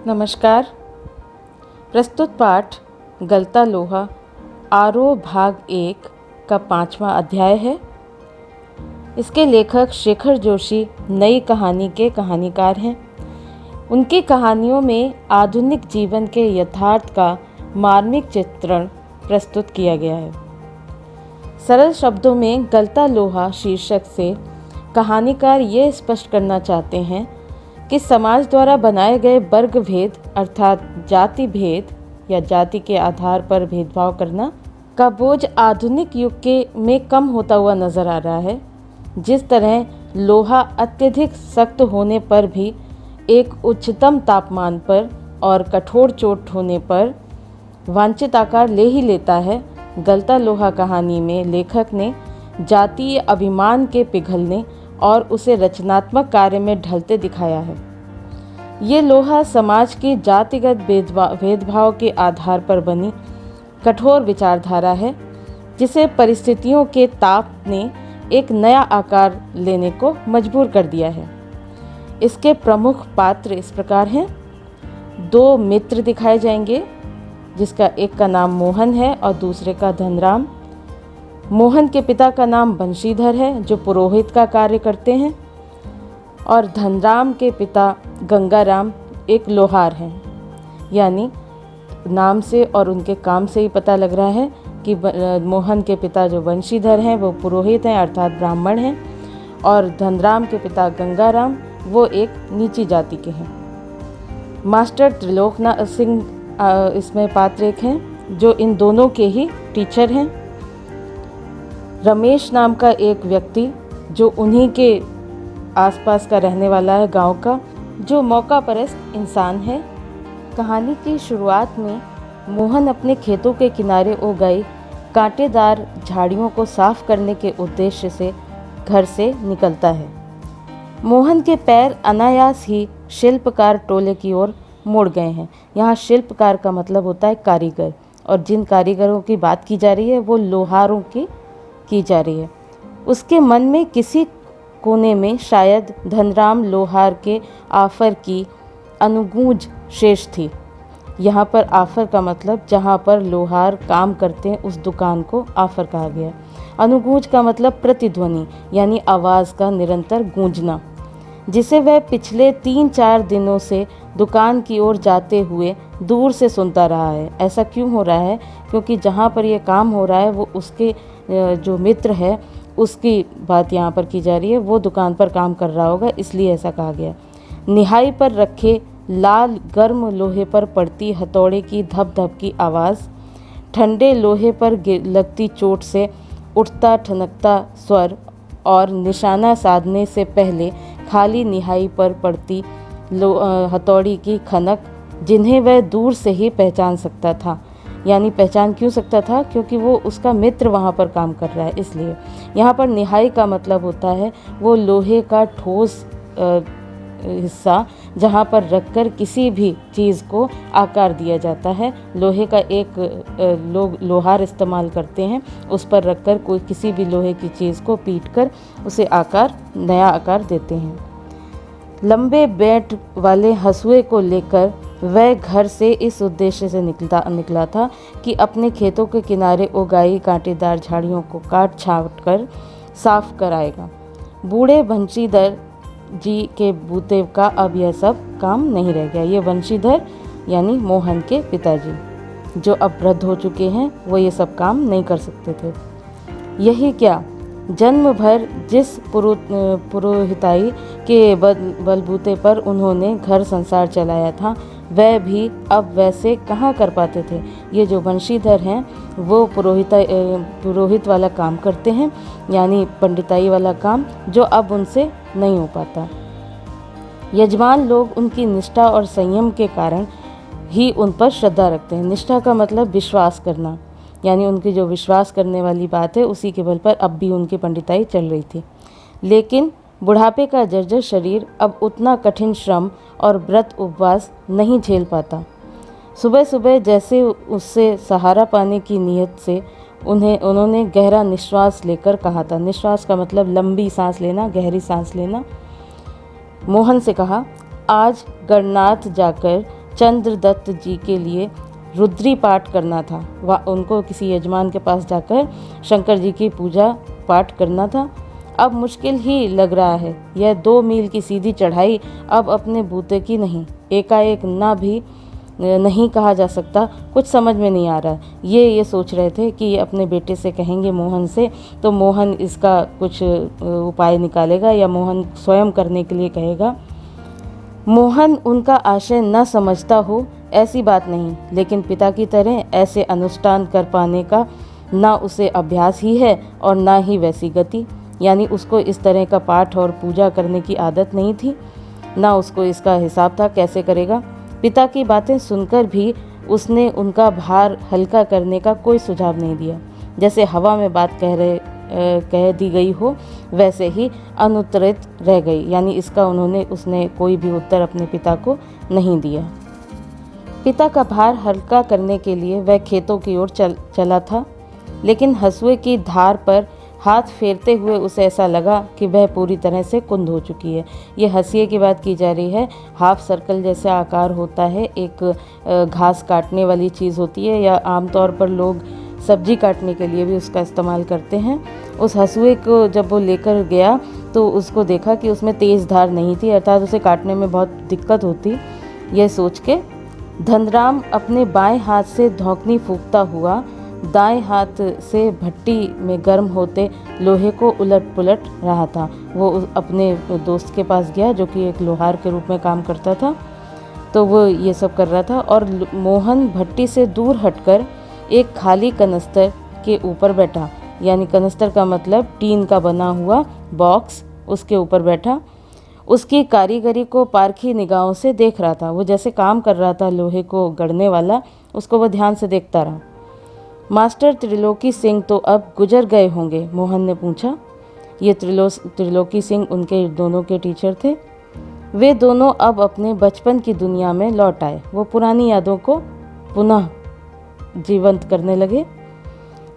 नमस्कार। प्रस्तुत पाठ गलता लोहा आरोह भाग 1 का 5वां अध्याय है। इसके लेखक शेखर जोशी नई कहानी के कहानीकार हैं। उनकी कहानियों में आधुनिक जीवन के यथार्थ का मार्मिक चित्रण प्रस्तुत किया गया है। सरल शब्दों में गलता लोहा शीर्षक से कहानीकार ये स्पष्ट करना चाहते हैं कि समाज द्वारा बनाए गए वर्ग भेद अर्थात जाति भेद या जाति के आधार पर भेदभाव करना का बोझ आधुनिक युग में कम होता हुआ नजर आ रहा है। जिस तरह लोहा अत्यधिक सख्त होने पर भी एक उच्चतम तापमान पर और कठोर चोट होने पर वांछित आकार ले ही लेता है, गलता लोहा कहानी में लेखक ने जातीय अभिमान के पिघलने और उसे रचनात्मक कार्य में ढलते दिखाया है। ये लोहा समाज की जातिगत भेदभाव के आधार पर बनी कठोर विचारधारा है, जिसे परिस्थितियों के ताप ने एक नया आकार लेने को मजबूर कर दिया है। इसके प्रमुख पात्र इस प्रकार हैं। 2 मित्र दिखाए जाएंगे, जिसका एक का नाम मोहन है और दूसरे का धनराम। मोहन के पिता का नाम बंशीधर है, जो पुरोहित का कार्य करते हैं, और धनराम के पिता गंगाराम एक लोहार हैं। यानी नाम से और उनके काम से ही पता लग रहा है कि मोहन के पिता जो बंशीधर हैं वो पुरोहित हैं अर्थात ब्राह्मण हैं, और धनराम के पिता गंगाराम वो एक नीची जाति के हैं। मास्टर त्रिलोकनाथ सिंह इसमें पात्र एक हैं, जो इन दोनों के ही टीचर हैं। रमेश नाम का एक व्यक्ति जो उन्हीं के आसपास का रहने वाला है, गांव का, जो मौका परस्त इंसान है। कहानी की शुरुआत में मोहन अपने खेतों के किनारे उगाई कांटेदार झाड़ियों को साफ करने के उद्देश्य से घर से निकलता है। मोहन के पैर अनायास ही शिल्पकार टोले की ओर मुड़ गए हैं। यहाँ शिल्पकार का मतलब होता है कारीगर, और जिन कारीगरों की बात की जा रही है वो लोहारों की जा रही है। उसके मन में किसी कोने में शायद धनराम लोहार के आफर की अनुगूंज शेष थी। यहाँ पर आफर का मतलब जहाँ पर लोहार काम करते हैं उस दुकान को आफर कहा गया। अनुगूंज का मतलब प्रतिध्वनि यानी आवाज़ का निरंतर गूंजना, जिसे वह पिछले 3-4 दिनों से दुकान की ओर जाते हुए दूर से सुनता रहा है। ऐसा क्यों हो रहा है? क्योंकि जहाँ पर यह काम हो रहा है वो उसके जो मित्र है उसकी बात यहाँ पर की जा रही है। वो दुकान पर काम कर रहा होगा, इसलिए ऐसा कहा गया। निहाई पर रखे लाल गर्म लोहे पर पड़ती हथौड़े की धप धप की आवाज़, ठंडे लोहे पर लगती चोट से उठता ठनकता स्वर और निशाना साधने से पहले खाली निहाई पर पड़ती हथौड़ी की खनक, जिन्हें वह दूर से ही पहचान सकता था। यानी पहचान क्यों सकता था? क्योंकि वो उसका मित्र वहाँ पर काम कर रहा है, इसलिए। यहाँ पर निहाई का मतलब होता है वो लोहे का ठोस हिस्सा जहाँ पर रखकर किसी भी चीज़ को आकार दिया जाता है। लोहे का एक लोग लोहार इस्तेमाल करते हैं, उस पर रखकर कोई किसी भी लोहे की चीज़ को पीटकर उसे नया आकार देते हैं। लंबे बेंट वाले हंसुए को लेकर वह घर से इस उद्देश्य से निकला था कि अपने खेतों के किनारे उगाई कांटेदार झाड़ियों को काट छाट कर साफ कराएगा। बूढ़े बंशीधर जी के बूते का अब यह सब काम नहीं रह गया। ये बंशीधर यानी मोहन के पिताजी, जो अब वृद्ध हो चुके हैं, वो ये सब काम नहीं कर सकते थे। यही क्या, जन्म भर जिस पुरोहिताई के बलबूते पर उन्होंने घर संसार चलाया था, वह भी अब वैसे कहाँ कर पाते थे। ये जो बंशीधर हैं वो पुरोहित वाला काम करते हैं, यानी पंडिताई वाला काम, जो अब उनसे नहीं हो पाता। यजमान लोग उनकी निष्ठा और संयम के कारण ही उन पर श्रद्धा रखते हैं। निष्ठा का मतलब विश्वास करना, यानी उनकी जो विश्वास करने वाली बात है उसी के बल पर अब भी उनकी पंडिताई चल रही थी। लेकिन बुढ़ापे का जर्जर शरीर अब उतना कठिन श्रम और व्रत उपवास नहीं झेल पाता। सुबह सुबह जैसे उससे सहारा पाने की नीयत से उन्होंने गहरा निश्वास लेकर कहा था। निश्वास का मतलब लंबी सांस लेना, गहरी सांस लेना। मोहन से कहा, आज गणनाथ जाकर चंद्रदत्त जी के लिए रुद्री पाठ करना था। वह उनको किसी यजमान के पास जाकर शंकर जी की पूजा पाठ करना था। अब मुश्किल ही लग रहा है। यह 2 मील की सीधी चढ़ाई अब अपने बूते की नहीं। एकाएक ना भी नहीं कहा जा सकता। कुछ समझ में नहीं आ रहा। ये सोच रहे थे कि ये अपने बेटे से कहेंगे मोहन से, तो मोहन इसका कुछ उपाय निकालेगा या मोहन स्वयं करने के लिए कहेगा। मोहन उनका आशय न समझता हो ऐसी बात नहीं, लेकिन पिता की तरह ऐसे अनुष्ठान कर पाने का ना उसे अभ्यास ही है और ना ही वैसी गति, यानी उसको इस तरह का पाठ और पूजा करने की आदत नहीं थी, ना उसको इसका हिसाब था कैसे करेगा। पिता की बातें सुनकर भी उसने उनका भार हल्का करने का कोई सुझाव नहीं दिया। जैसे हवा में बात कह दी गई हो वैसे ही अनुत्तरित रह गई, यानी इसका उसने कोई भी उत्तर अपने पिता को नहीं दिया। पिता का भार हल्का करने के लिए वह खेतों की ओर चला था, लेकिन हंसुए की धार पर हाथ फेरते हुए उसे ऐसा लगा कि वह पूरी तरह से कुंद हो चुकी है। ये हंसिए की बात की जा रही है। हाफ सर्कल जैसा आकार होता है, एक घास काटने वाली चीज़ होती है, या आमतौर पर लोग सब्जी काटने के लिए भी उसका इस्तेमाल करते हैं। उस हंसुए को जब वो लेकर गया तो उसको देखा कि उसमें तेज़ धार नहीं थी, अर्थात उसे काटने में बहुत दिक्कत होती। यह सोच के धनराम अपने बाएं हाथ से धौंकनी फूंकता हुआ दाएं हाथ से भट्टी में गर्म होते लोहे को उलट पुलट रहा था। वो अपने दोस्त के पास गया जो कि एक लोहार के रूप में काम करता था, तो वो ये सब कर रहा था। और मोहन भट्टी से दूर हटकर एक खाली कनस्तर के ऊपर बैठा, यानी कनस्तर का मतलब टीन का बना हुआ बॉक्स, उसके ऊपर बैठा। उसकी कारीगरी को पारखी निगाहों से देख रहा था। वो जैसे काम कर रहा था लोहे को गढ़ने वाला, उसको वो ध्यान से देखता रहा। मास्टर त्रिलोकी सिंह तो अब गुजर गए होंगे, मोहन ने पूछा। ये त्रिलोकी सिंह उनके दोनों के टीचर थे। वे दोनों अब अपने बचपन की दुनिया में लौट आए। वो पुरानी यादों को पुनः जीवंत करने लगे।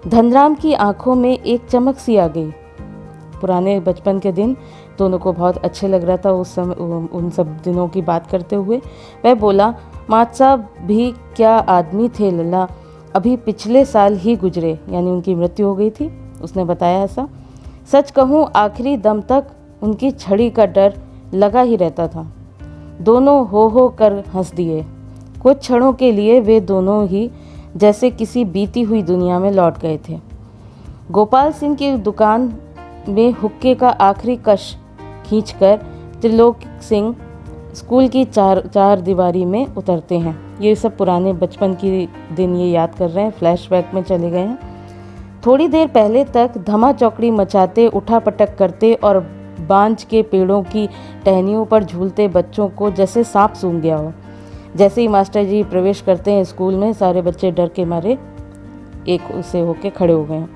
धनराम की आंखों में एक चमक सी आ गई। पुराने बचपन के दिन दोनों को बहुत अच्छे लग रहा था उस समय, उन सब दिनों की बात करते हुए। वह बोला, मात साहब भी क्या आदमी थे लल्ला, अभी पिछले साल ही गुजरे, यानी उनकी मृत्यु हो गई थी। उसने बताया ऐसा। सच कहूँ आखिरी दम तक उनकी छड़ी का डर लगा ही रहता था। दोनों हो कर हंस दिए। कुछ क्षणों के लिए वे दोनों ही जैसे किसी बीती हुई दुनिया में लौट गए थे। गोपाल सिंह की दुकान में हुक्के का आखिरी कश खींचकर त्रिलोक सिंह स्कूल की चार दीवारी में उतरते हैं। ये सब पुराने बचपन की दिन ये याद कर रहे हैं, फ्लैशबैक में चले गए हैं। थोड़ी देर पहले तक धमा चौकड़ी मचाते, उठापटक करते और बांज के पेड़ों की टहनियों पर झूलते बच्चों को जैसे सांप सूंघ गया हो। जैसे ही मास्टर जी प्रवेश करते हैं स्कूल में, सारे बच्चे डर के मारे एक उससे होके खड़े हो गए हैं।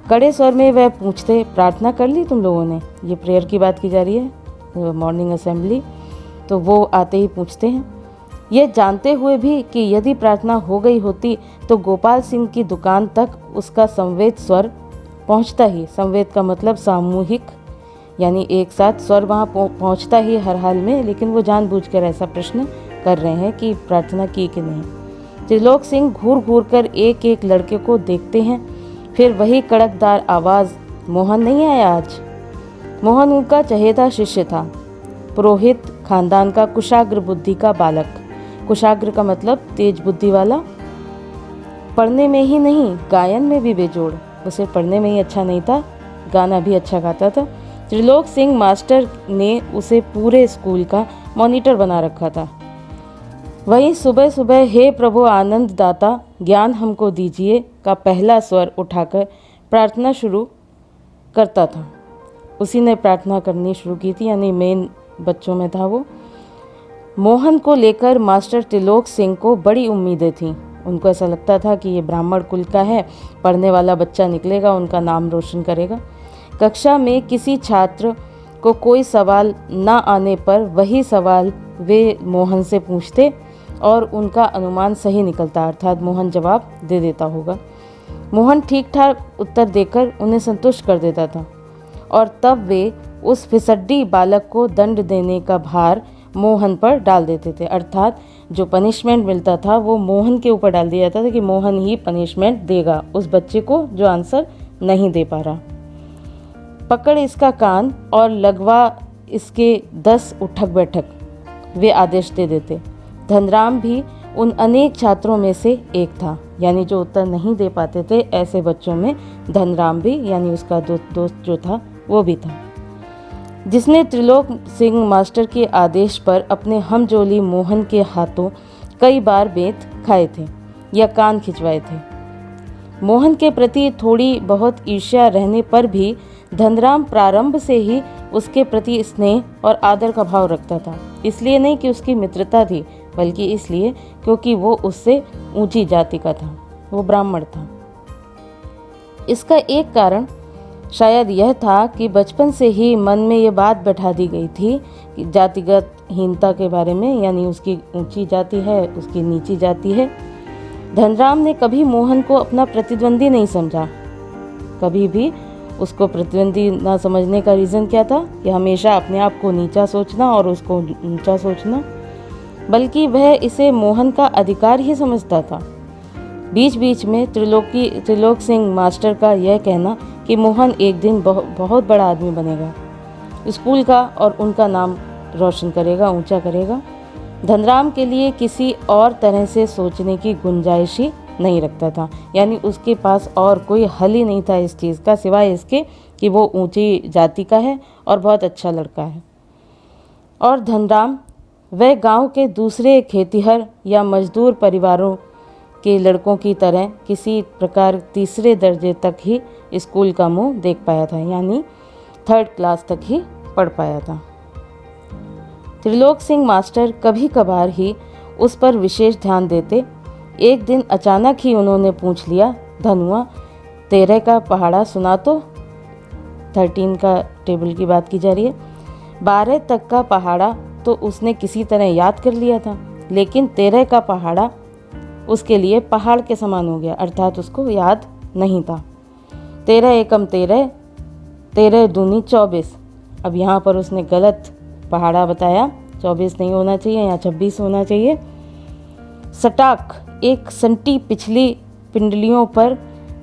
कड़े स्वर में वह पूछते, प्रार्थना कर ली तुम लोगों ने? ये प्रेयर की बात की जा रही है, मॉर्निंग असेंबली। तो वो आते ही पूछते हैं, ये जानते हुए भी कि यदि प्रार्थना हो गई होती तो गोपाल सिंह की दुकान तक उसका संवेद स्वर पहुंचता ही। संवेद का मतलब सामूहिक, यानी एक साथ स्वर वहाँ पहुंचता ही हर हाल में। लेकिन वो जानबूझकर ऐसा प्रश्न कर रहे हैं कि प्रार्थना की कि नहीं। त्रिलोक सिंह घूर घूर कर एक एक लड़के को देखते हैं, फिर वही कड़कदार आवाज़, मोहन नहीं आया आज? मोहन उनका चहेता शिष्य था, पुरोहित खानदान का कुशाग्र बुद्धि का बालक। कुशाग्र का मतलब तेज बुद्धि वाला। पढ़ने में ही नहीं, गायन में भी बेजोड़। उसे पढ़ने में ही अच्छा नहीं था, गाना भी अच्छा गाता था। त्रिलोक सिंह मास्टर ने उसे पूरे स्कूल का मॉनिटर बना रखा था। वहीं सुबह सुबह हे प्रभु आनंद दाता ज्ञान हमको दीजिए का पहला स्वर उठाकर प्रार्थना शुरू करता था। उसी ने प्रार्थना करनी शुरू की थी, यानी मेन बच्चों में था वो। मोहन को लेकर मास्टर त्रिलोक सिंह को बड़ी उम्मीदें थीं। उनको ऐसा लगता था कि ये ब्राह्मण कुल का है, पढ़ने वाला बच्चा निकलेगा, उनका नाम रोशन करेगा। कक्षा में किसी छात्र को कोई सवाल ना आने पर वही सवाल वे मोहन से पूछते और उनका अनुमान सही निकलता, अर्थात मोहन जवाब दे देता होगा। मोहन ठीक ठाक उत्तर देकर उन्हें संतुष्ट कर देता था और तब वे उस फिसड्डी बालक को दंड देने का भार मोहन पर डाल देते थे, अर्थात जो पनिशमेंट मिलता था वो मोहन के ऊपर डाल दिया जाता था कि मोहन ही पनिशमेंट देगा उस बच्चे को जो आंसर नहीं दे पा रहा। पकड़ इसका कान और लगवा इसके 10 उठक बैठक, वे आदेश दे देते। धनराम भी उन अनेक छात्रों में से एक था, यानी जो उत्तर नहीं दे पाते थे ऐसे बच्चों में धनराम भी, यानी उसका दोस्त जो था वो भी था, जिसने त्रिलोक सिंह मास्टर के आदेश पर अपने हमजोली मोहन के हाथों कई बार बेंत खाए थे या कान खिंचवाए थे। मोहन के प्रति थोड़ी बहुत ईर्ष्या रहने पर भी धनराम प्रारंभ से ही उसके प्रति स्नेह और आदर का भाव रखता था। इसलिए नहीं कि उसकी मित्रता थी, बल्कि इसलिए क्योंकि वो उससे ऊंची जाति का था, वो ब्राह्मण था। इसका एक कारण शायद यह था कि बचपन से ही मन में ये बात बैठा दी गई थी कि जातिगत हीनता के बारे में, यानी उसकी ऊंची जाति है, उसकी नीची जाति है। धनराम ने कभी मोहन को अपना प्रतिद्वंदी नहीं समझा। कभी भी उसको प्रतिद्वंदी ना समझने का रीज़न क्या था कि हमेशा अपने आप को नीचा सोचना और उसको ऊंचा सोचना, बल्कि वह इसे मोहन का अधिकार ही समझता था। बीच बीच में त्रिलोक सिंह मास्टर का यह कहना कि मोहन एक दिन बहुत बड़ा आदमी बनेगा, स्कूल का और उनका नाम रोशन करेगा, ऊंचा करेगा, धनराम के लिए किसी और तरह से सोचने की गुंजाइश ही नहीं रखता था। यानी उसके पास और कोई हल ही नहीं था इस चीज़ का, सिवाय इसके कि वो ऊंची जाति का है और बहुत अच्छा लड़का है। और धनराम वह गांव के दूसरे खेतिहर या मजदूर परिवारों के लड़कों की तरह किसी प्रकार तीसरे दर्जे तक ही स्कूल का मुंह देख पाया था, यानी 3rd क्लास तक ही पढ़ पाया था। त्रिलोक सिंह मास्टर कभी कभार ही उस पर विशेष ध्यान देते। एक दिन अचानक ही उन्होंने पूछ लिया, धनुआ 13 का पहाड़ा सुना तो। 13 का टेबल की बात की जा रही है। 12 तक का पहाड़ा तो उसने किसी तरह याद कर लिया था, लेकिन 13 का पहाड़ा उसके लिए पहाड़ के समान हो गया, अर्थात उसको याद नहीं था। 13 एकम 13, 13 दूनी 24। अब यहाँ पर उसने गलत पहाड़ा बताया, 24 नहीं होना चाहिए, या 26 होना चाहिए। सटाक एक संटी पिछली पिंडलियों पर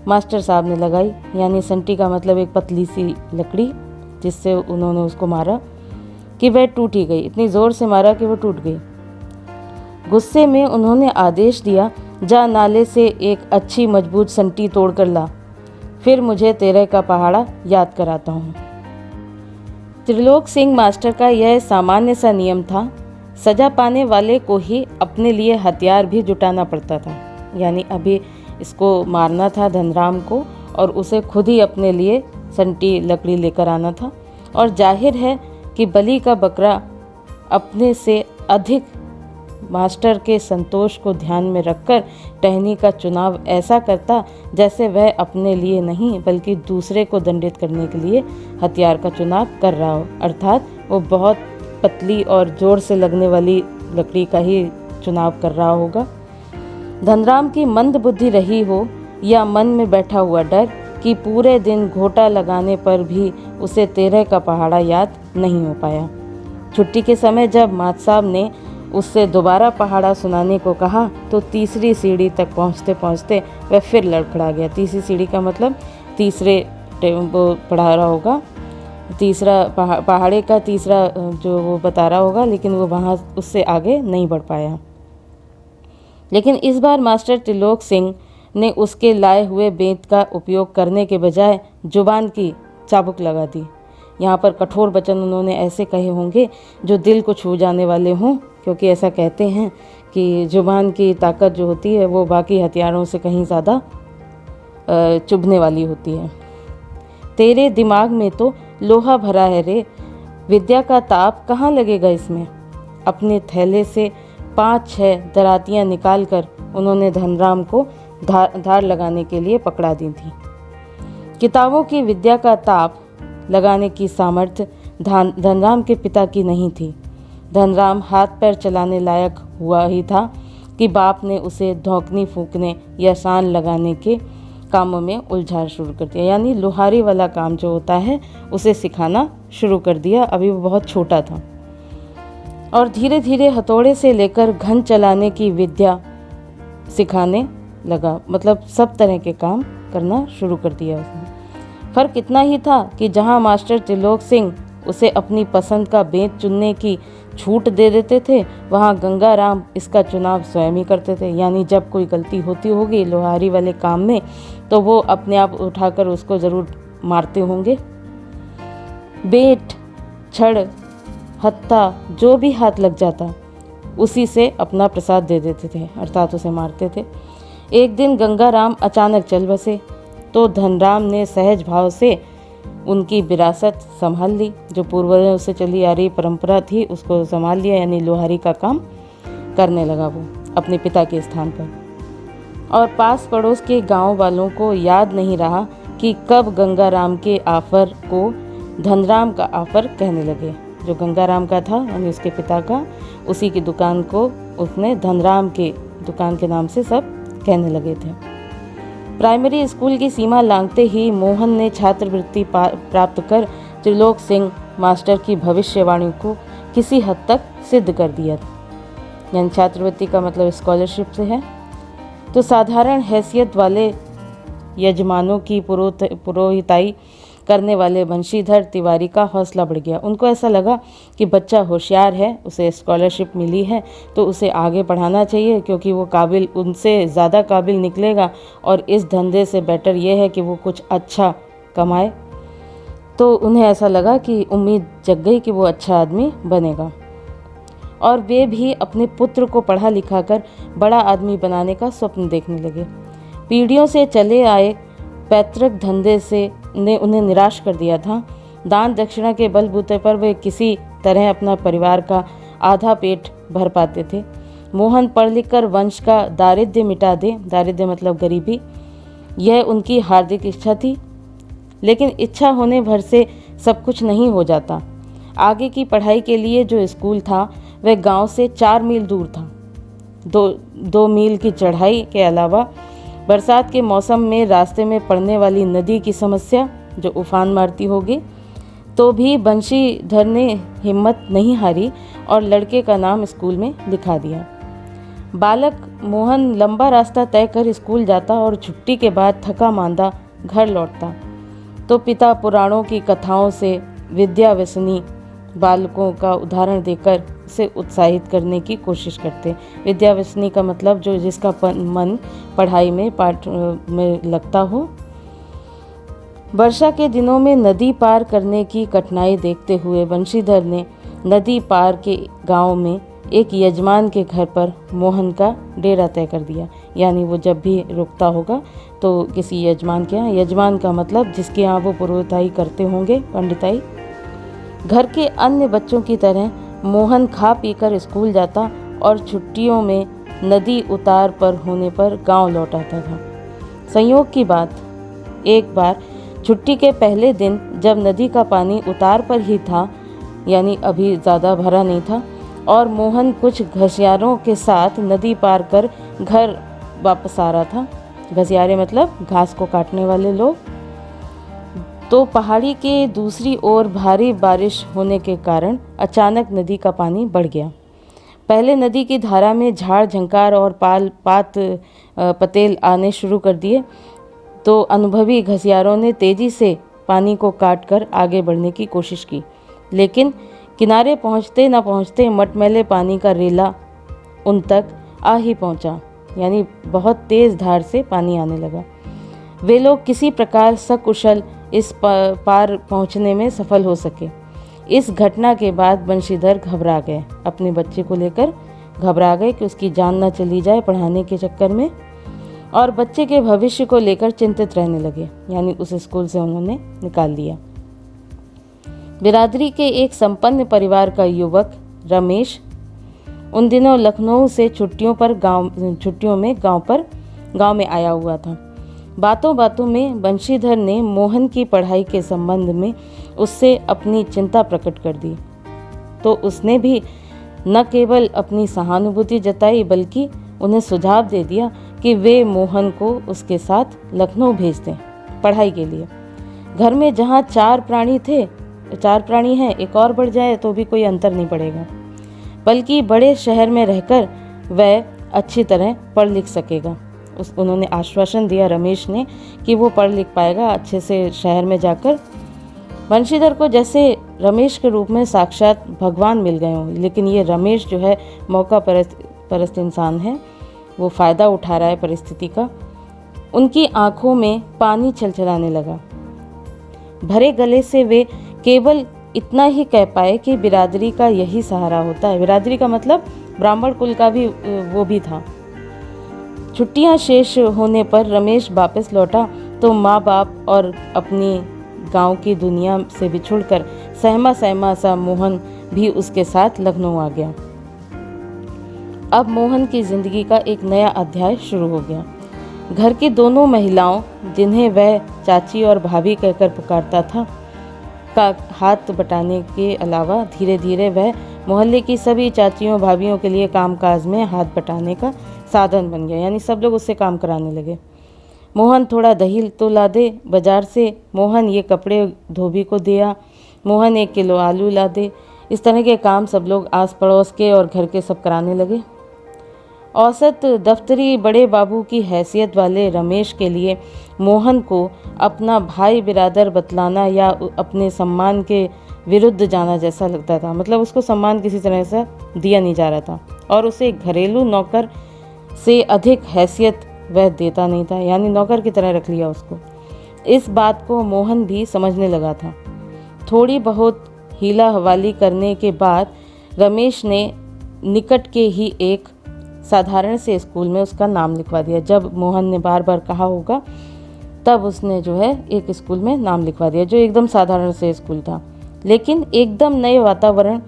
मास्टर साहब ने लगाई, यानी संटी का मतलब एक पतली सी लकड़ी जिससे उन्होंने उसको मारा कि वह टूट ही गई। इतनी ज़ोर से मारा कि वो टूट गई। गुस्से में उन्होंने आदेश दिया, जा नाले से एक अच्छी मजबूत संटी तोड़ कर ला, फिर मुझे 13 का पहाड़ा याद कराता हूँ। त्रिलोक सिंह मास्टर का यह सामान्य सा नियम था। सजा पाने वाले को ही अपने लिए हथियार भी जुटाना पड़ता था, यानी अभी इसको मारना था धनराम को, और उसे खुद ही अपने लिए संटी लकड़ी लेकर आना था। और जाहिर है कि बलि का बकरा अपने से अधिक मास्टर के संतोष को ध्यान में रखकर टहनी का चुनाव ऐसा करता जैसे वह अपने लिए नहीं बल्कि दूसरे को दंडित करने के लिए हथियार का चुनाव कर रहा हो, अर्थात वो बहुत पतली और जोर से लगने वाली लकड़ी का ही चुनाव कर रहा होगा। धनराम की मंद बुद्धि रही हो या मन में बैठा हुआ डर कि पूरे दिन घोटा लगाने पर भी उसे 13 का पहाड़ा याद नहीं हो पाया। छुट्टी के समय जब मात साहब ने उससे दोबारा पहाड़ा सुनाने को कहा तो तीसरी सीढ़ी तक पहुंचते पहुंचते वह फिर लड़खड़ा गया। तीसरी सीढ़ी का मतलब तीसरे वो पढ़ा रहा होगा, तीसरा पहाड़े का तीसरा जो वो बता रहा होगा, लेकिन वो वहाँ उससे आगे नहीं बढ़ पाया। लेकिन इस बार मास्टर त्रिलोक सिंह ने उसके लाए हुए बेंत का उपयोग करने के बजाय जुबान की चाबुक लगा दी। यहाँ पर कठोर वचन उन्होंने ऐसे कहे होंगे जो दिल को छू जाने वाले हों, क्योंकि ऐसा कहते हैं कि जुबान की ताकत जो होती है वो बाकी हथियारों से कहीं ज़्यादा चुभने वाली होती है। तेरे दिमाग में तो लोहा भरा है रे, विद्या का ताप कहाँ लगेगा इसमें। अपने थैले से 5-6 दरातियाँ निकाल कर उन्होंने धनराम को धार लगाने के लिए पकड़ा दी थी। किताबों की विद्या का ताप लगाने की सामर्थ्य धनराम के पिता की नहीं थी। धनराम हाथ पैर चलाने लायक हुआ ही था कि बाप ने उसे धौंकनी फूंकने या सान लगाने के कामों में उलझा शुरू कर दिया, यानी लोहारी वाला काम जो होता है उसे सिखाना शुरू कर दिया। अभी वो बहुत छोटा था। और धीरे धीरे हथौड़े से लेकर घन चलाने की विद्या सिखाने लगा। मतलब सब तरह के काम करना शुरू कर दिया उसने। फर्क इतना ही था कि जहां मास्टर त्रिलोक सिंह उसे अपनी पसंद का बेंच चुनने की छूट दे देते थे, वहां गंगाराम इसका चुनाव स्वयं ही करते थे। यानी जब कोई गलती होती होगी लोहारी वाले काम में तो वो अपने आप उठाकर उसको ज़रूर मारते होंगे। बेंट, छड़, हत्था जो भी हाथ लग जाता उसी से अपना प्रसाद दे देते थे, अर्थात उसे मारते थे। एक दिन गंगाराम अचानक चल बसे तो धनराम ने सहज भाव से उनकी विरासत संभाल ली। जो पूर्वजों से चली आ रही परंपरा थी उसको संभाल लिया, यानी लोहारी का काम करने लगा वो अपने पिता के स्थान पर। और पास पड़ोस के गांव वालों को याद नहीं रहा कि कब गंगाराम के आफर को धनराम का आफर कहने लगे। जो गंगाराम का था यानी उसके पिता का, उसी की दुकान को उसने धनराम के दुकान के नाम से सब कहने लगे थे। प्राइमरी स्कूल की सीमा लांघते ही मोहन ने छात्रवृत्ति प्राप्त कर त्रिलोक सिंह मास्टर की भविष्यवाणी को किसी हद तक सिद्ध कर दिया। यानी छात्रवृत्ति का मतलब स्कॉलरशिप से है। तो साधारण हैसियत वाले यजमानों की पुरोहिताई करने वाले बंशीधर तिवारी का हौसला बढ़ गया। उनको ऐसा लगा कि बच्चा होशियार है, उसे स्कॉलरशिप मिली है तो उसे आगे पढ़ाना चाहिए, क्योंकि वो काबिल, उनसे ज़्यादा काबिल निकलेगा और इस धंधे से बेटर ये है कि वो कुछ अच्छा कमाए। तो उन्हें ऐसा लगा कि उम्मीद जग गई कि वो अच्छा आदमी बनेगा और वे भी अपने पुत्र को पढ़ा लिखा कर बड़ा आदमी बनाने का स्वप्न देखने लगे। पीढ़ियों से चले आए पैतृक धंधे से ने उन्हें निराश कर दिया था। दान दक्षिणा के बलबूते पर वे किसी तरह अपना परिवार का आधा पेट भर पाते थे। मोहन पढ़ लिख कर वंश का दारिद्र्य मिटा दे, दारिद्र्य मतलब गरीबी, यह उनकी हार्दिक इच्छा थी। लेकिन इच्छा होने भर से सब कुछ नहीं हो जाता। आगे की पढ़ाई के लिए जो स्कूल था वह गांव से 4 मील दूर था। 2 मील की चढ़ाई के अलावा बरसात के मौसम में रास्ते में पड़ने वाली नदी की समस्या जो उफान मारती होगी, तो भी बंशीधर ने हिम्मत नहीं हारी और लड़के का नाम स्कूल में लिखा दिया। बालक मोहन लंबा रास्ता तय कर स्कूल जाता और छुट्टी के बाद थका मांदा घर लौटता तो पिता पुराणों की कथाओं से विद्या व्यसनी बालकों का उदाहरण देकर उसे उत्साहित करने की कोशिश करते। विद्या व्यसनी का मतलब जो जिसका मन पढ़ाई में पाठ में लगता हो। वर्षा के दिनों में नदी पार करने की कठिनाई देखते हुए बंशीधर ने नदी पार के गांव में एक यजमान के घर पर मोहन का डेरा तय कर दिया। यानी वो जब भी रुकता होगा तो किसी यजमान के यहाँ, यजमान का मतलब जिसके यहाँ वो पुरोहिताई करते होंगे, पंडिताई। घर के अन्य बच्चों की तरह मोहन खा पीकर स्कूल जाता और छुट्टियों में नदी उतार पर होने पर गांव लौट आता था। संयोग की बात, एक बार छुट्टी के पहले दिन जब नदी का पानी उतार पर ही था, यानी अभी ज़्यादा भरा नहीं था, और मोहन कुछ घसियारों के साथ नदी पार कर घर वापस आ रहा था। घसियारे मतलब घास को काटने वाले लोग। तो पहाड़ी के दूसरी ओर भारी बारिश होने के कारण अचानक नदी का पानी बढ़ गया। पहले नदी की धारा में झाड़ झंकार और पात पतेल आने शुरू कर दिए तो अनुभवी घसियारों ने तेजी से पानी को काट कर आगे बढ़ने की कोशिश की, लेकिन किनारे पहुंचते न पहुंचते मटमैले पानी का रेला उन तक आ ही पहुंचा। यानी बहुत तेज़ धार से पानी आने लगा। वे लोग किसी प्रकार सकुशल इस पार पहुंचने में सफल हो सके। इस घटना के बाद बंशीधर घबरा गए, अपने बच्चे को लेकर घबरा गए कि उसकी जान न चली जाए पढ़ाने के चक्कर में, और बच्चे के भविष्य को लेकर चिंतित रहने लगे। यानी उस स्कूल से उन्होंने निकाल दिया। बिरादरी के एक संपन्न परिवार का युवक रमेश उन दिनों लखनऊ से छुट्टियों में गांव में आया हुआ था। बातों बातों में बंशीधर ने मोहन की पढ़ाई के संबंध में उससे अपनी चिंता प्रकट कर दी। तो उसने भी न केवल अपनी सहानुभूति जताई बल्कि उन्हें सुझाव दे दिया कि वे मोहन को उसके साथ लखनऊ भेज दें पढ़ाई के लिए। घर में जहाँ 4 प्राणी हैं, एक और बढ़ जाए तो भी कोई अंतर नहीं पड़ेगा। बल्कि बड़े शहर में रहकर वह अच्छी तरह पढ़ लिख सकेगा। उन्होंने आश्वासन दिया रमेश ने कि वो पढ़ लिख पाएगा अच्छे से शहर में जाकर। बंशीधर को जैसे रमेश के रूप में साक्षात भगवान मिल गए हों, लेकिन ये रमेश जो है मौका परस्त इंसान है, वो फ़ायदा उठा रहा है परिस्थिति का। उनकी आंखों में पानी छलछलाने लगा। भरे गले से वे केवल इतना ही कह पाए कि बिरादरी का यही सहारा होता है। बिरादरी का मतलब ब्राह्मण कुल का भी वो भी था। छुट्टियां शेष होने पर रमेश वापस लौटा तो माँ बाप और अपनी गांव की दुनिया से बिछुड़कर सहमा सहमा सा मोहन भी उसके साथ लखनऊ आ गया। अब मोहन की जिंदगी का एक नया अध्याय शुरू हो गया। घर की दोनों महिलाओं, जिन्हें वह चाची और भाभी कहकर पुकारता था, का हाथ बटाने के अलावा धीरे धीरे वह मोहल्ले की सभी चाचियों भाभियों के लिए कामकाज में हाथ बटाने का साधन बन गया। यानी सब लोग उससे काम कराने लगे। मोहन थोड़ा दही तो ला दे बाजार से, मोहन ये कपड़े धोबी को दिया, मोहन 1 किलो आलू ला दे। इस तरह के काम सब लोग आस पड़ोस के और घर के सब कराने लगे। औसत दफ्तरी बड़े बाबू की हैसियत वाले रमेश के लिए मोहन को अपना भाई बिरादर बतलाना या अपने सम्मान के विरुद्ध जाना जैसा लगता था। मतलब उसको सम्मान किसी तरह से दिया नहीं जा रहा था और उसे घरेलू नौकर से अधिक हैसियत वह देता नहीं था, यानी नौकर की तरह रख लिया उसको। इस बात को मोहन भी समझने लगा था। थोड़ी बहुत हीला हवाली करने के बाद रमेश ने निकट के ही एक साधारण से स्कूल में उसका नाम लिखवा दिया। जब मोहन ने बार बार कहा होगा तब उसने जो है एक स्कूल में नाम लिखवा दिया, जो एकदम साधारण से स्कूल था, लेकिन एकदम नए वातावरण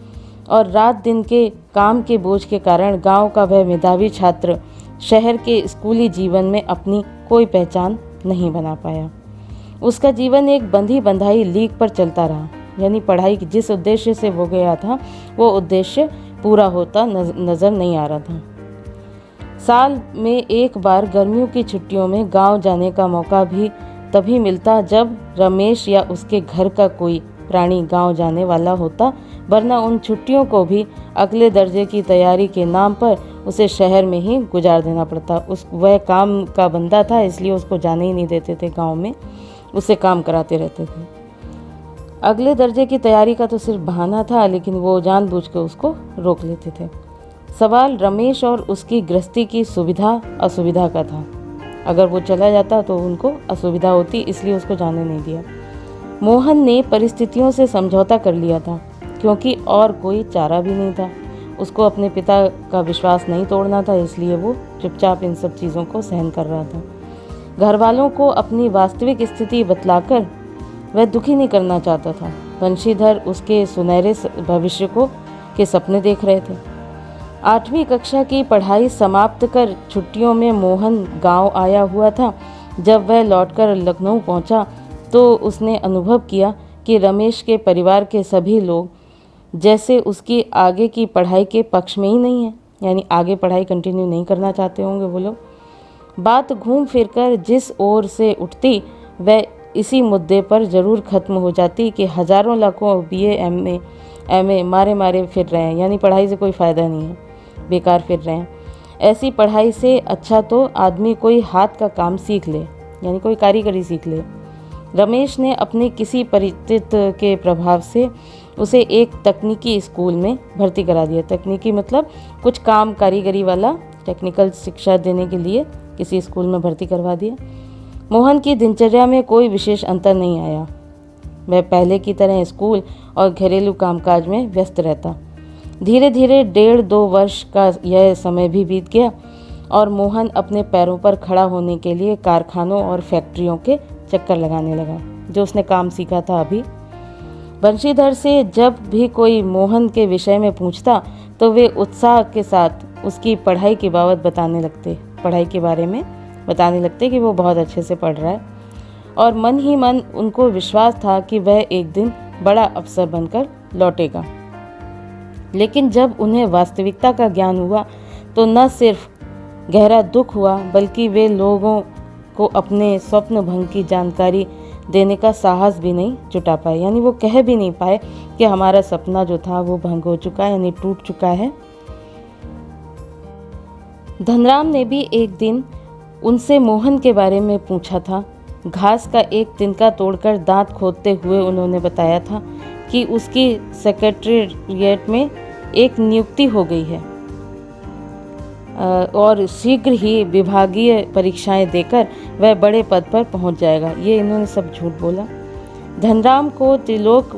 और रात दिन के काम के बोझ के कारण गांव का वह मेधावी छात्र शहर के स्कूली जीवन में अपनी कोई पहचान नहीं बना पाया। उसका जीवन एक बंधी बंधाई लीक पर चलता रहा, यानी पढ़ाई जिस उद्देश्य से वो गया था वो उद्देश्य पूरा होता नज़र नहीं आ रहा था। साल में एक बार गर्मियों की छुट्टियों में गांव जाने का मौका भी तभी मिलता जब रमेश या उसके घर का कोई प्राणी गांव जाने वाला होता, वरना उन छुट्टियों को भी अगले दर्जे की तैयारी के नाम पर उसे शहर में ही गुजार देना पड़ता। वह काम का बंदा था, इसलिए उसको जाने ही नहीं देते थे गांव में, उसे काम कराते रहते थे। अगले दर्जे की तैयारी का तो सिर्फ बहाना था, लेकिन वो जानबूझकर उसको रोक लेते थे। सवाल रमेश और उसकी गृहस्थी की सुविधा असुविधा का था। अगर वो चला जाता तो उनको असुविधा होती, इसलिए उसको जाने नहीं दिया। मोहन ने परिस्थितियों से समझौता कर लिया था, क्योंकि और कोई चारा भी नहीं था। उसको अपने पिता का विश्वास नहीं तोड़ना था, इसलिए वो चुपचाप इन सब चीज़ों को सहन कर रहा था। घर वालों को अपनी वास्तविक स्थिति बतलाकर वह दुखी नहीं करना चाहता था। बंशीधर उसके सुनहरे भविष्य के सपने देख रहे थे। 8वीं कक्षा की पढ़ाई समाप्त कर छुट्टियों में मोहन गांव आया हुआ था। जब वह लौटकर लखनऊ पहुंचा तो उसने अनुभव किया कि रमेश के परिवार के सभी लोग जैसे उसकी आगे की पढ़ाई के पक्ष में ही नहीं है, यानी आगे पढ़ाई कंटिन्यू नहीं करना चाहते होंगे वो लोग। बात घूम फिरकर जिस ओर से उठती वह इसी मुद्दे पर जरूर ख़त्म हो जाती कि हज़ारों लाखों BA MA मारे मारे फिर रहे हैं, यानी पढ़ाई से कोई फ़ायदा नहीं है, बेकार फिर रहे हैं। ऐसी पढ़ाई से अच्छा तो आदमी कोई हाथ का काम सीख ले, यानी कोई कारीगरी सीख ले। रमेश ने अपने किसी परिचित के प्रभाव से उसे एक तकनीकी स्कूल में भर्ती करा दिया। तकनीकी मतलब कुछ काम कारीगरी वाला, टेक्निकल शिक्षा देने के लिए किसी स्कूल में भर्ती करवा दिया। मोहन की दिनचर्या में कोई विशेष अंतर नहीं आया। वह पहले की तरह स्कूल और घरेलू कामकाज में व्यस्त रहता। धीरे धीरे 1.5-2 वर्ष का यह समय भी बीत गया और मोहन अपने पैरों पर खड़ा होने के लिए कारखानों और फैक्ट्रियों के चक्कर लगाने लगा, जो उसने काम सीखा था अभी। बंशीधर से जब भी कोई मोहन के विषय में पूछता तो वे उत्साह के साथ उसकी पढ़ाई की बाबत पढ़ाई के बारे में बताने लगते कि वो बहुत अच्छे से पढ़ रहा है, और मन ही मन उनको विश्वास था कि वह एक दिन बड़ा अफसर बनकर लौटेगा। लेकिन जब उन्हें वास्तविकता का ज्ञान हुआ तो न सिर्फ गहरा दुख हुआ, बल्कि वे लोगों को अपने स्वप्न भंग की जानकारी देने का साहस भी नहीं जुटा पाए, यानी वो कह भी नहीं पाए कि हमारा सपना जो था वो भंग हो चुका है, यानी टूट चुका है। धनराम ने भी एक दिन उनसे मोहन के बारे में पूछा था। घास का एक तिनका तोड़कर दांत खोदते हुए उन्होंने बताया था कि उसकी सेक्रेटेरिएट में एक नियुक्ति हो गई है और शीघ्र ही विभागीय परीक्षाएं देकर वह बड़े पद पर पहुंच जाएगा। ये इन्होंने सब झूठ बोला। धनराम को त्रिलोक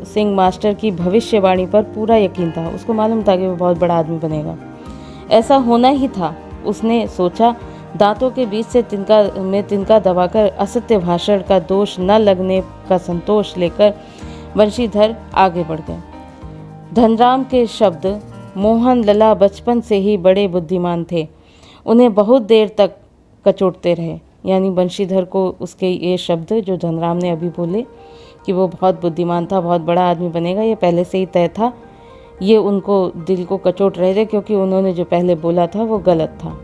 सिंह मास्टर की भविष्यवाणी पर पूरा यकीन था। उसको मालूम था कि वो बहुत बड़ा आदमी बनेगा, ऐसा होना ही था। उसने सोचा, दांतों के बीच से तिनका दबाकर असत्य भाषण का दोष न लगने का संतोष लेकर बंशीधर आगे बढ़ गए। धनराम के शब्द मोहन लला बचपन से ही बड़े बुद्धिमान थे। उन्हें बहुत देर तक कचोटते रहे, यानी बंशीधर को उसके ये शब्द जो धनराम ने अभी बोले कि वो बहुत बुद्धिमान था, बहुत बड़ा आदमी बनेगा, ये पहले से ही तय था। ये उनको दिल को कचोट रहे थे क्योंकि उन्होंने जो पहले बोला था वो गलत था।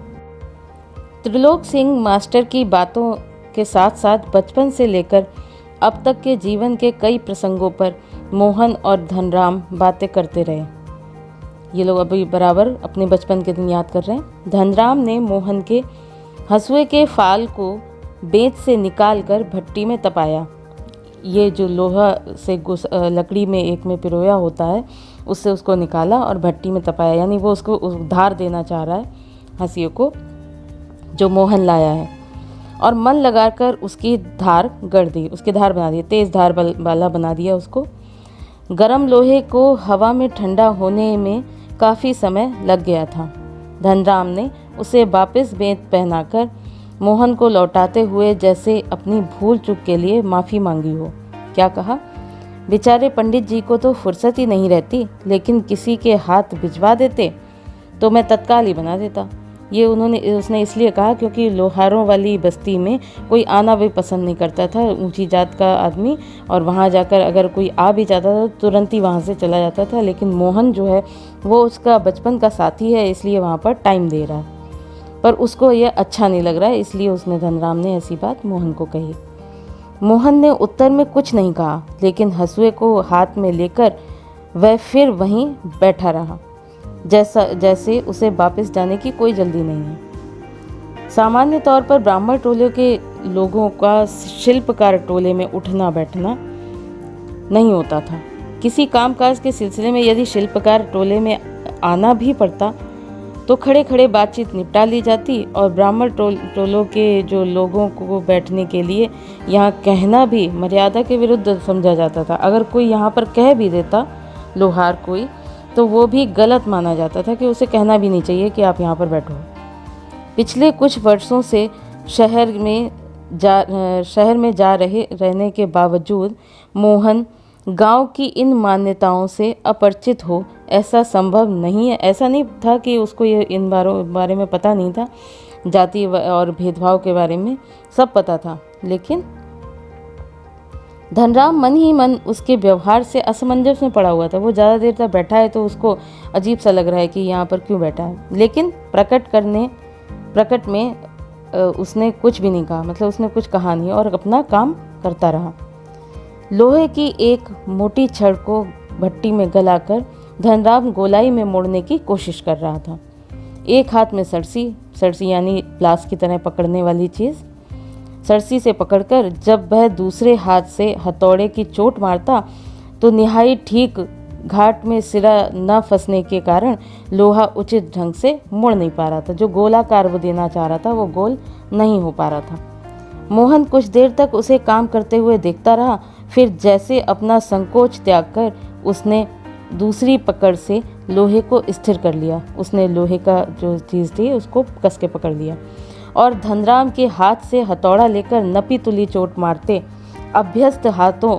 त्रिलोक सिंह मास्टर की बातों के साथ साथ बचपन से लेकर अब तक के जीवन के कई प्रसंगों पर मोहन और धनराम बातें करते रहे। ये लोग अभी बराबर अपने बचपन के दिन याद कर रहे हैं। धनराम ने मोहन के हंसुए के फाल को बेंच से निकाल कर भट्टी में तपाया। ये जो लोहा से लकड़ी में एक में पिरोया होता है, उससे उसको निकाला और भट्टी में तपाया, यानी वो उसको धार देना चाह रहा है हंसिए को जो मोहन लाया है, और मन लगाकर उसकी धार गढ़ दी, उसकी धार बना दी, तेज धार वाला बना दिया उसको। गरम लोहे को हवा में ठंडा होने में काफ़ी समय लग गया था। धनराम ने उसे वापस बेंत पहनाकर मोहन को लौटाते हुए जैसे अपनी भूल चूक के लिए माफ़ी मांगी हो। क्या कहा, बेचारे पंडित जी को तो फुर्सत ही नहीं रहती, लेकिन किसी के हाथ भिजवा देते तो मैं तत्काल ही बना देता। ये उसने इसलिए कहा क्योंकि लोहारों वाली बस्ती में कोई आना भी पसंद नहीं करता था, ऊंची जात का आदमी, और वहाँ जाकर अगर कोई आ भी जाता था तो तुरंत ही वहाँ से चला जाता था। लेकिन मोहन जो है वो उसका बचपन का साथी है, इसलिए वहाँ पर टाइम दे रहा है, पर उसको ये अच्छा नहीं लग रहा है, इसलिए उसने धनराम ने ऐसी बात मोहन को कही। मोहन ने उत्तर में कुछ नहीं कहा, लेकिन हंसुए को हाथ में लेकर वह फिर वहीं बैठा रहा, जैसे उसे वापस जाने की कोई जल्दी नहीं है। सामान्य तौर पर ब्राह्मण टोले के लोगों का शिल्पकार टोले में उठना बैठना नहीं होता था। किसी कामकाज के सिलसिले में यदि शिल्पकार टोले में आना भी पड़ता तो खड़े खड़े बातचीत निपटा ली जाती, और ब्राह्मण टोलों के जो लोगों को बैठने के लिए यहाँ कहना भी मर्यादा के विरुद्ध समझा जाता था। अगर कोई यहाँ पर कह भी देता लोहार कोई, तो वो भी गलत माना जाता था कि उसे कहना भी नहीं चाहिए कि आप यहाँ पर बैठो। पिछले कुछ वर्षों से शहर में रहने के बावजूद मोहन गांव की इन मान्यताओं से अपरिचित हो, ऐसा संभव नहीं है। ऐसा नहीं था कि उसको ये इन बारे में पता नहीं था, जाति और भेदभाव के बारे में सब पता था, लेकिन धनराम मन ही मन उसके व्यवहार से असमंजस में पड़ा हुआ था। वो ज़्यादा देर तक बैठा है तो उसको अजीब सा लग रहा है कि यहाँ पर क्यों बैठा है, लेकिन प्रकट में उसने कुछ भी नहीं कहा, मतलब उसने कुछ कहा नहीं और अपना काम करता रहा। लोहे की एक मोटी छड़ को भट्टी में गलाकर धनराम गोलाई में मोड़ने की कोशिश कर रहा था। एक हाथ में सरसी यानी प्लास की तरह पकड़ने वाली चीज़, सरसी से पकड़कर जब वह दूसरे हाथ से हथौड़े की चोट मारता तो निहाई ठीक घाट में सिरा न फंसने के कारण लोहा उचित ढंग से मुड़ नहीं पा रहा था। जो गोलाकार वो देना चाह रहा था वो गोल नहीं हो पा रहा था। मोहन कुछ देर तक उसे काम करते हुए देखता रहा, फिर जैसे अपना संकोच त्याग कर उसने दूसरी पकड़ से लोहे को स्थिर कर लिया। उसने लोहे का जो चीज़ थी उसको कस के पकड़ लिया और धनराम के हाथ से हथौड़ा लेकर नपी तुली चोट मारते, अभ्यस्त हाथों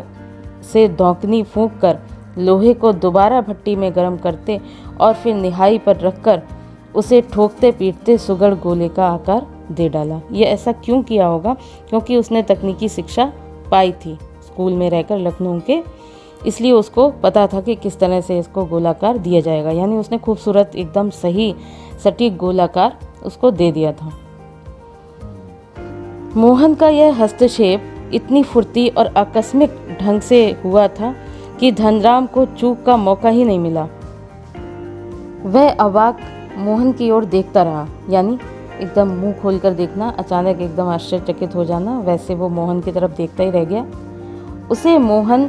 से धौंकनी फूंक कर लोहे को दोबारा भट्टी में गर्म करते और फिर निहाई पर रखकर उसे ठोकते पीटते सुगढ़ गोले का आकार दे डाला। ये ऐसा क्यों किया होगा? क्योंकि उसने तकनीकी शिक्षा पाई थी स्कूल में रहकर लखनऊ के, इसलिए उसको पता था कि किस तरह से इसको गोलाकार दिया जाएगा। यानी उसने खूबसूरत एकदम सही सटीक गोलाकार उसको दे दिया था। मोहन का यह हस्तक्षेप इतनी फुर्ती और आकस्मिक ढंग से हुआ था कि धनराम को चूक का मौका ही नहीं मिला। वह अवाक मोहन की ओर देखता रहा, यानी एकदम मुंह खोलकर देखना, अचानक एकदम आश्चर्यचकित हो जाना, वैसे वो मोहन की तरफ देखता ही रह गया। उसे मोहन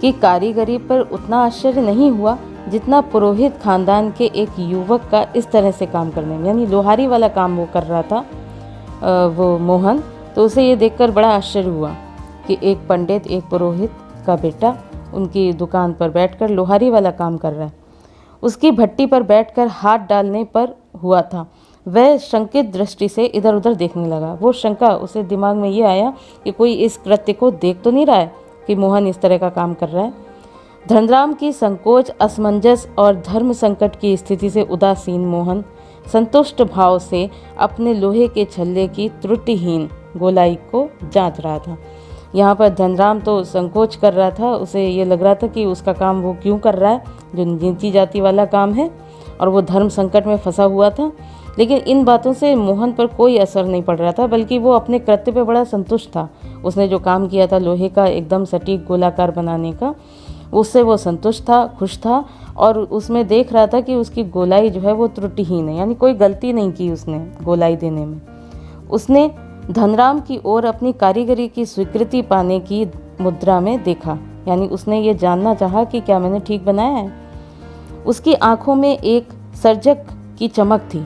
की कारीगरी पर उतना आश्चर्य नहीं हुआ जितना पुरोहित खानदान के एक युवक का इस तरह से काम करने में, यानी लोहारी वाला काम वो कर रहा था वो मोहन। तो उसे ये देखकर बड़ा आश्चर्य हुआ कि एक पंडित, एक पुरोहित का बेटा उनकी दुकान पर बैठकर लोहारी वाला काम कर रहा है। उसकी भट्टी पर बैठकर हाथ डालने पर हुआ था। वह शंकित दृष्टि से इधर उधर देखने लगा। वो शंका उसे दिमाग में ये आया कि कोई इस कृत्य को देख तो नहीं रहा है कि मोहन इस तरह का काम कर रहा है। धनराम की संकोच, असमंजस और धर्म संकट की स्थिति से उदासीन मोहन संतुष्ट भाव से अपने लोहे के छल्ले की त्रुटिहीन गोलाई को जांच रहा था। यहाँ पर धनराम तो संकोच कर रहा था, उसे ये लग रहा था कि उसका काम वो क्यों कर रहा है जो नीची जाति वाला काम है, और वो धर्म संकट में फंसा हुआ था। लेकिन इन बातों से मोहन पर कोई असर नहीं पड़ रहा था, बल्कि वो अपने कृत्य पे बड़ा संतुष्ट था। उसने जो काम किया था लोहे का एकदम सटीक गोलाकार बनाने का, उससे वो संतुष्ट था, खुश था, और उसमें देख रहा था कि उसकी गोलाई जो है वो त्रुटिहीन है, यानी कोई गलती नहीं की उसने गोलाई देने में। उसने धनराम की ओर अपनी कारीगरी की स्वीकृति पाने की मुद्रा में देखा, यानी उसने ये जानना चाहा कि क्या मैंने ठीक बनाया है। उसकी आंखों में एक सर्जक की चमक थी,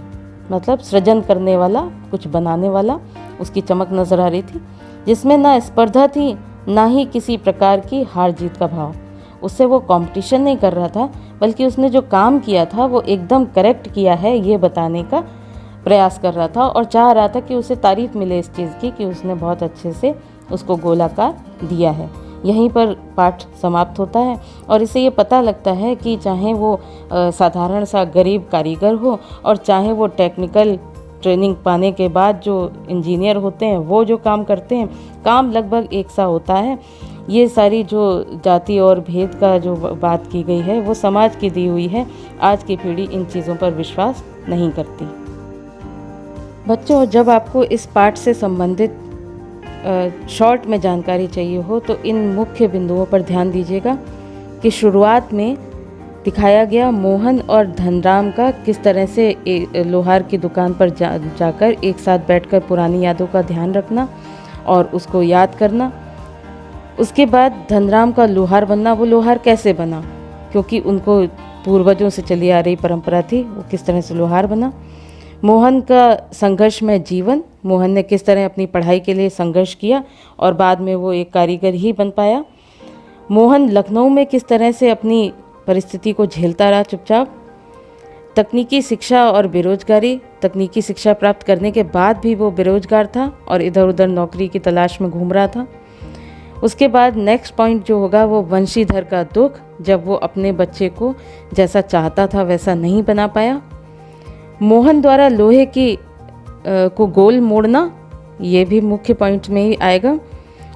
मतलब सृजन करने वाला, कुछ बनाने वाला उसकी चमक नजर आ रही थी, जिसमें ना स्पर्धा थी ना ही किसी प्रकार की हार जीत का भाव। उससे वो कंपटीशन नहीं कर रहा था, बल्कि उसने जो काम किया था वो एकदम करेक्ट किया है ये बताने का प्रयास कर रहा था, और चाह रहा था कि उसे तारीफ मिले इस चीज़ की कि उसने बहुत अच्छे से उसको गोलाकार दिया है। यहीं पर पाठ समाप्त होता है और इससे ये पता लगता है कि चाहे वो साधारण सा गरीब कारीगर हो और चाहे वो टेक्निकल ट्रेनिंग पाने के बाद जो इंजीनियर होते हैं वो जो काम करते हैं, काम लगभग एक सा होता है। ये सारी जो जाति और भेद का जो बात की गई है वो समाज की दी हुई है। आज की पीढ़ी इन चीज़ों पर विश्वास नहीं करती। बच्चों, जब आपको इस पाठ से संबंधित शॉर्ट में जानकारी चाहिए हो तो इन मुख्य बिंदुओं पर ध्यान दीजिएगा कि शुरुआत में दिखाया गया मोहन और धनराम का किस तरह से लोहार की दुकान पर जाकर एक साथ बैठकर पुरानी यादों का ध्यान रखना और उसको याद करना। उसके बाद धनराम का लोहार बनना, वो लोहार कैसे बना, क्योंकि उनको पूर्वजों से चली आ रही परंपरा थी, वो किस तरह से लोहार बना। मोहन का संघर्ष में जीवन, मोहन ने किस तरह अपनी पढ़ाई के लिए संघर्ष किया और बाद में वो एक कारीगर ही बन पाया। मोहन लखनऊ में किस तरह से अपनी परिस्थिति को झेलता रहा चुपचाप। तकनीकी शिक्षा और बेरोजगारी, तकनीकी शिक्षा प्राप्त करने के बाद भी वो बेरोजगार था और इधर उधर नौकरी की तलाश में घूम रहा था। उसके बाद नेक्स्ट पॉइंट जो होगा वो वंशीधर का दुख, जब वो अपने बच्चे को जैसा चाहता था वैसा नहीं बना पाया। मोहन द्वारा लोहे की को गोल मोड़ना, ये भी मुख्य पॉइंट में ही आएगा।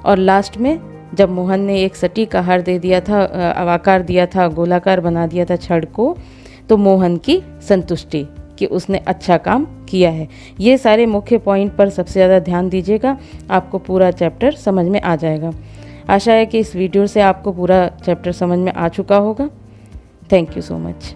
और लास्ट में जब मोहन ने एक सटीक आकार दे दिया था, आकार दिया था, गोलाकार बना दिया था छड़ को, तो मोहन की संतुष्टि कि उसने अच्छा काम किया है। ये सारे मुख्य पॉइंट पर सबसे ज़्यादा ध्यान दीजिएगा, आपको पूरा चैप्टर समझ में आ जाएगा। आशा है कि इस वीडियो से आपको पूरा चैप्टर समझ में आ चुका होगा। Thank you so much.